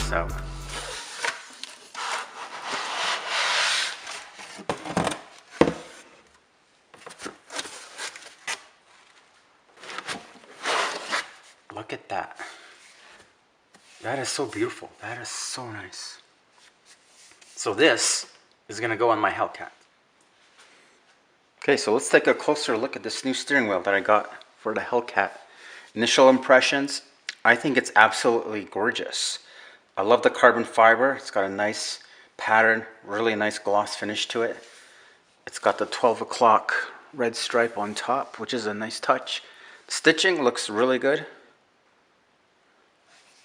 this out. Look at that. That is so beautiful. That is so nice. So this is gonna go on my Hellcat. Okay, so let's take a closer look at this new steering wheel that I got for the Hellcat. Initial impressions, I think it's absolutely gorgeous. I love the carbon fiber. It's got a nice pattern, really nice gloss finish to it. It's got the 12 o'clock red stripe on top, which is a nice touch. The stitching looks really good.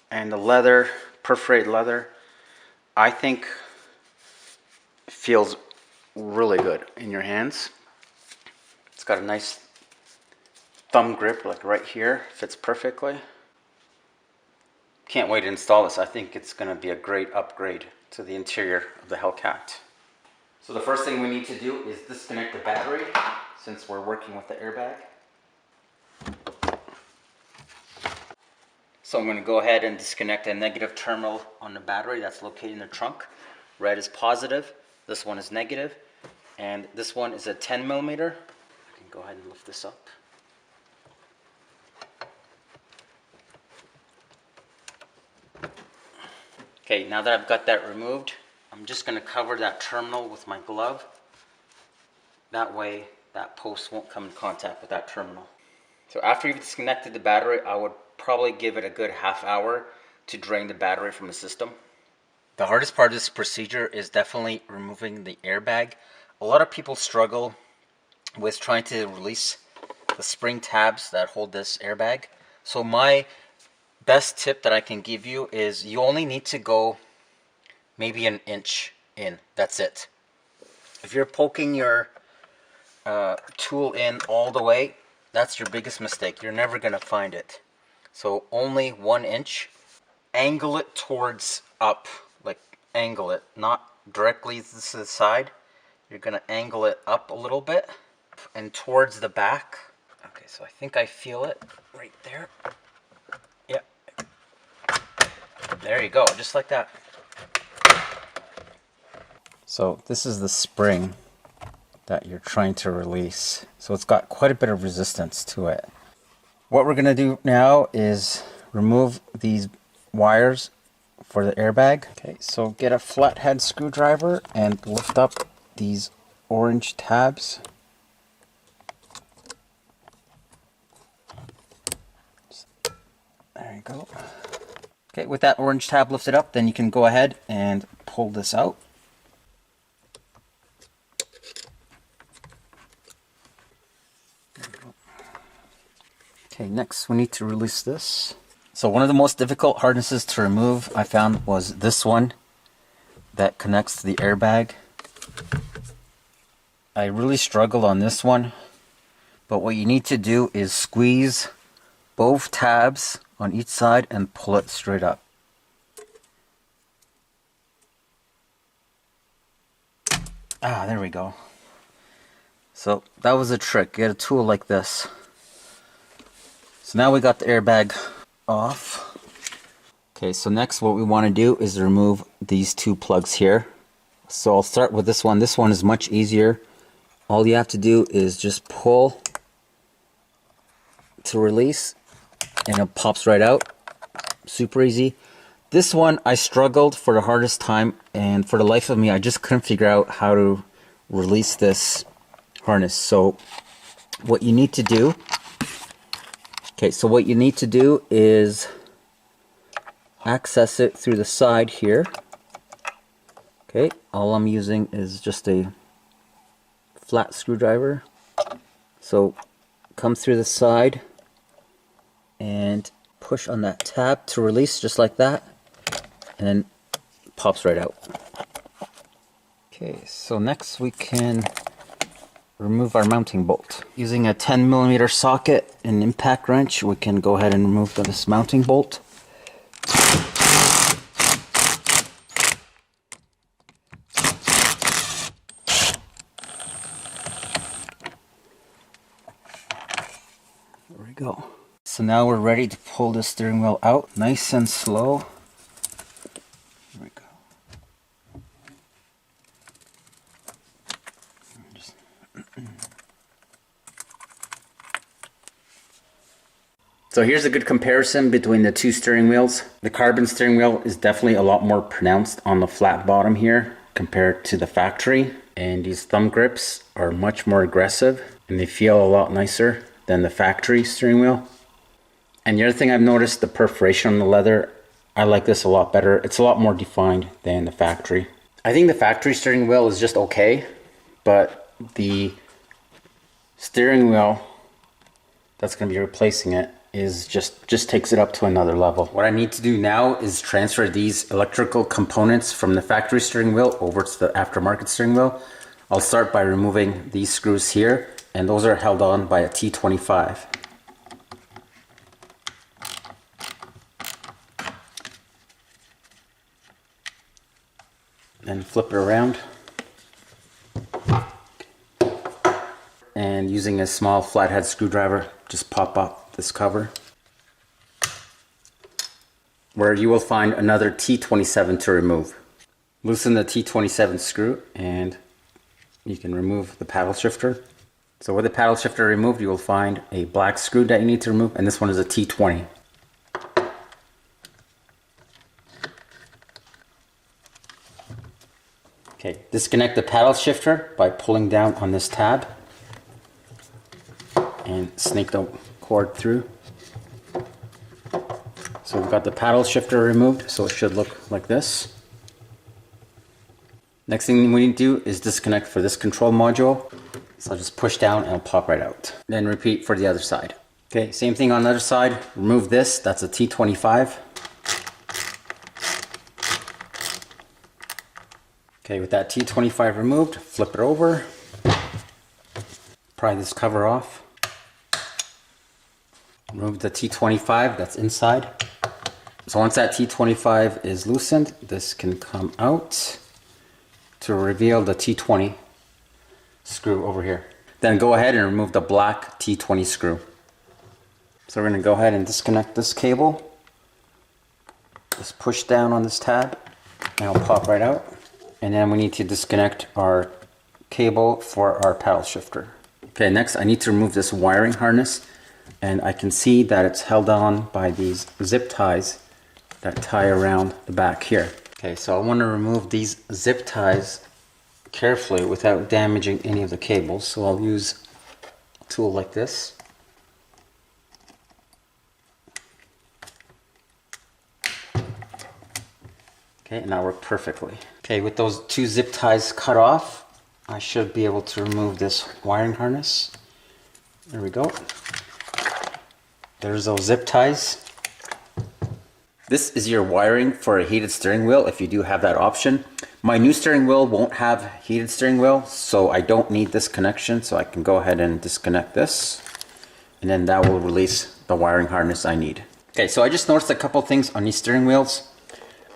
And the leather, perforated leather, I think feels really good in your hands. It's got a nice thumb grip, like right here, fits perfectly. Can't wait to install this. I think it's going to be a great upgrade to the interior of the Hellcat. So the first thing we need to do is disconnect the battery, since we're working with the airbag. So I'm going to go ahead and disconnect a negative terminal on the battery that's located in the trunk. Red is positive, this one is negative, and this one is a 10 millimeter. I can go ahead and lift this up. Okay, now that I've got that removed, I'm just going to cover that terminal with my glove. That way that post won't come in contact with that terminal. So after you've disconnected the battery, I would probably give it a good half hour to drain the battery from the system. The hardest part of this procedure is definitely removing the airbag. A lot of people struggle with trying to release the spring tabs that hold this airbag. So my best tip that I can give you is you only need to go maybe an inch in. That's it. If you're poking your tool in all the way, that's your biggest mistake. You're never going to find it. So only 1 inch. Angle it towards up, like angle it, not directly to the side. You're going to angle it up a little bit and towards the back. Okay, so I think I feel it right there. Yep. There you go, just like that. So this is the spring that you're trying to release. So it's got quite a bit of resistance to it. What we're going to do now is remove these wires for the airbag. Okay, so get a flathead screwdriver and lift up these orange tabs. There you go. Okay, with that orange tab lifted up, then you can go ahead and pull this out. Okay, next we need to release this. So one of the most difficult harnesses to remove I found was this one that connects to the airbag. I really struggled on this one, but what you need to do is squeeze both tabs on each side and pull it straight up. Ah, there we go. So that was a trick. Get a tool like this. So now we got the airbag off. Okay, so next what we want to do is remove these two plugs here. So I'll start with this one. This one is much easier. All you have to do is just pull to release and it pops right out. Super easy. This one I struggled for the hardest time, and for the life of me I just couldn't figure out how to release this harness. So what you need to do is access it through the side here. Okay, all I'm using is just a flat screwdriver. So come through the side and push on that tab to release, just like that, and then pops right out. Okay, so next we can remove our mounting bolt. Using a 10 millimeter socket and impact wrench, we can go ahead and remove this mounting bolt. There we go. So now we're ready to pull the steering wheel out, nice and slow. So here's a good comparison between the two steering wheels. The carbon steering wheel is definitely a lot more pronounced on the flat bottom here compared to the factory. And these thumb grips are much more aggressive and they feel a lot nicer than the factory steering wheel. And the other thing I've noticed, the perforation on the leather, I like this a lot better. It's a lot more defined than the factory. I think the factory steering wheel is just okay, but the steering wheel that's going to be replacing it is just takes it up to another level. What I need to do now is transfer these electrical components from the factory steering wheel over to the aftermarket steering wheel. I'll start by removing these screws here, and those are held on by a T25. Then flip it around. And using a small flathead screwdriver, just pop up this cover, where you will find another T27 to remove. Loosen the T27 screw and you can remove the paddle shifter. So with the paddle shifter removed, you will find a black screw that you need to remove, and this one is a T20. Okay, disconnect the paddle shifter by pulling down on this tab and snake the cord through. So we've got the paddle shifter removed, so it should look like this. Next thing we need to do is disconnect for this control module. So I'll just push down and it'll pop right out. Then repeat for the other side. Okay, same thing on the other side. Remove this, that's a T25. Okay, with that T25 removed, flip it over. Pry this cover off. Remove the T25 that's inside. So once that T25 is loosened, this can come out to reveal the T20 screw over here. Then go ahead and remove the black T20 screw. So we're going to go ahead and disconnect this cable. Just push down on this tab and it'll pop right out. And then we need to disconnect our cable for our paddle shifter. Okay, next I need to remove this wiring harness. And I can see that it's held on by these zip ties that tie around the back here. Okay, so I want to remove these zip ties carefully without damaging any of the cables. So I'll use a tool like this. Okay, and that worked perfectly. Okay, with those two zip ties cut off, I should be able to remove this wiring harness. There we go. There's those zip ties. This is your wiring for a heated steering wheel if you do have that option. My new steering wheel won't have heated steering wheel, so I don't need this connection, so I can go ahead and disconnect this. And then that will release the wiring harness I need. Okay, so I just noticed a couple things on these steering wheels.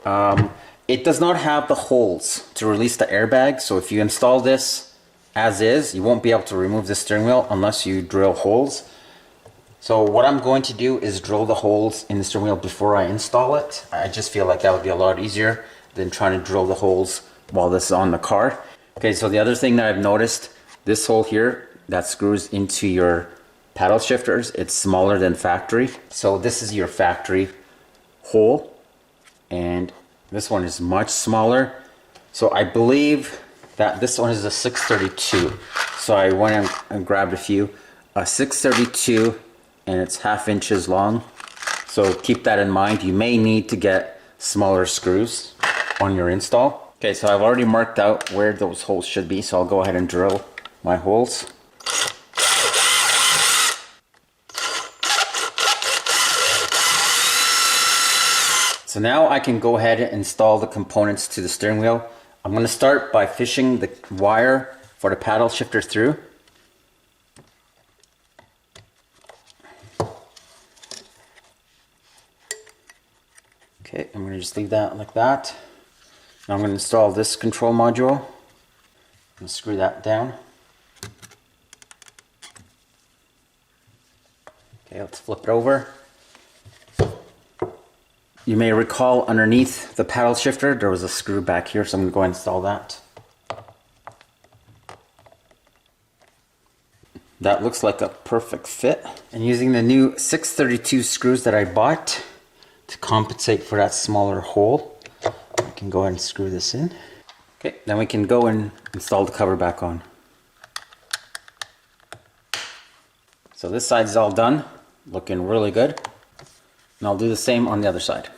It does not have the holes to release the airbag, so if you install this as is, you won't be able to remove the steering wheel unless you drill holes. So what I'm going to do is drill the holes in the steering wheel before I install it. I just feel like that would be a lot easier than trying to drill the holes while this is on the car. Okay, so the other thing that I've noticed, this hole here that screws into your paddle shifters, it's smaller than factory. So this is your factory hole, and this one is much smaller. So I believe that this one is a 632. So I went and grabbed a few. A 632, and it's 1/2 inches long. So keep that in mind. You may need to get smaller screws on your install. Okay, so I've already marked out where those holes should be, so I'll go ahead and drill my holes. So now I can go ahead and install the components to the steering wheel. I'm going to start by fishing the wire for the paddle shifter through. Okay, I'm going to just leave that like that. Now I'm going to install this control module and screw that down. Okay, let's flip it over. You may recall underneath the paddle shifter there was a screw back here, so I'm going to go and install that. That looks like a perfect fit. And using the new 632 screws that I bought to compensate for that smaller hole, I can go ahead and screw this in. Okay, then we can go and install the cover back on. So this side is all done, looking really good. And I'll do the same on the other side.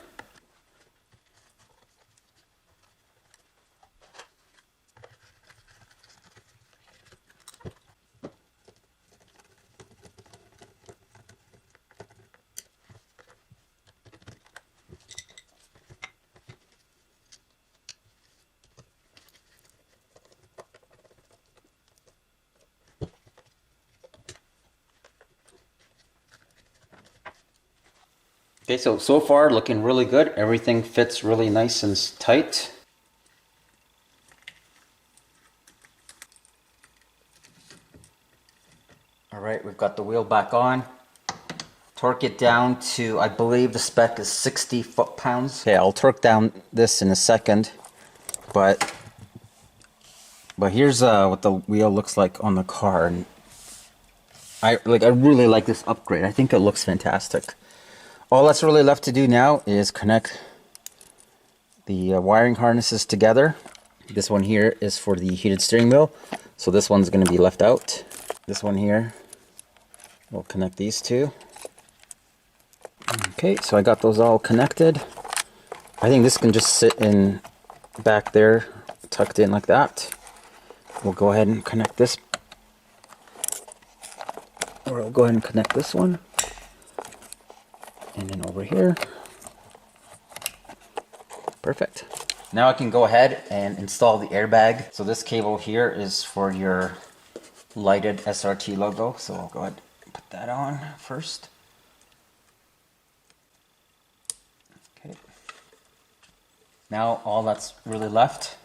Okay, so far looking really good. Everything fits really nice and tight. Alright, we've got the wheel back on. Torque it down to, I believe the spec is 60 foot-pounds. Okay, I'll torque down this in a second, but here's what the wheel looks like on the car. And I really like this upgrade. I think it looks fantastic. All that's really left to do now is connect the wiring harnesses together. This one here is for the heated steering wheel, so this one's going to be left out. This one here, we'll connect these two. Okay, so I got those all connected. I think this can just sit in back there, tucked in like that. We'll go ahead and connect this, or I'll go ahead and connect this one. And then over here. Perfect. Now I can go ahead and install the airbag. So this cable here is for your lighted SRT logo. So I'll go ahead and put that on first. Okay. Now all that's really left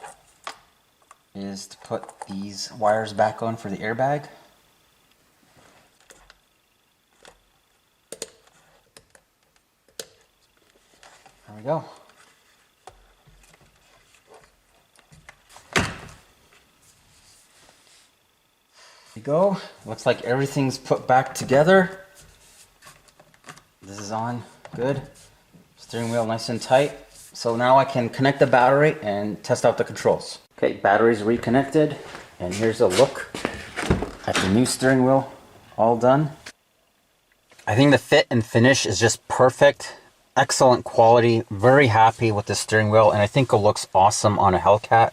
is to put these wires back on for the airbag. There we go. There we go. Looks like everything's put back together. This is on. Good. Steering wheel nice and tight. So now I can connect the battery and test out the controls. Okay, battery's reconnected. And here's a look at the new steering wheel. All done. I think the fit and finish is just perfect. Excellent quality, very happy with the steering wheel, and I think it looks awesome on a Hellcat.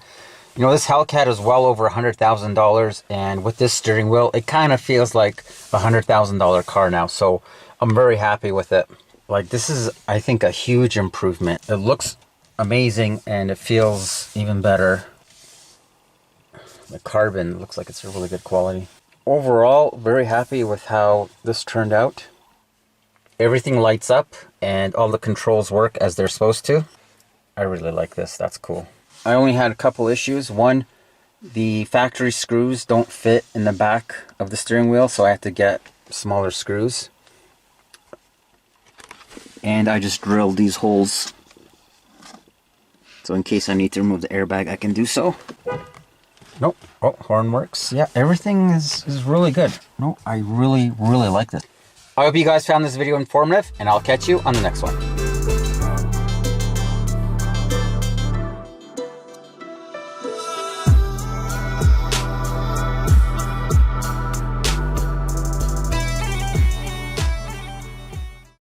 You know, this Hellcat is well over $100,000, and with this steering wheel, it kind of feels like a $100,000 car now, so I'm very happy with it. Like, this is, I think, a huge improvement. It looks amazing, and it feels even better. The carbon looks like it's a really good quality. Overall, very happy with how this turned out. Everything lights up and all the controls work as they're supposed to. I really like this. That's cool. I only had a couple issues. One, the factory screws don't fit in the back of the steering wheel, so I have to get smaller screws. And I just drilled these holes, so in case I need to remove the airbag, I can do so. Nope. Oh, horn works. Yeah, everything is really good. No, I really like this. I hope you guys found this video informative, and I'll catch you on the next one.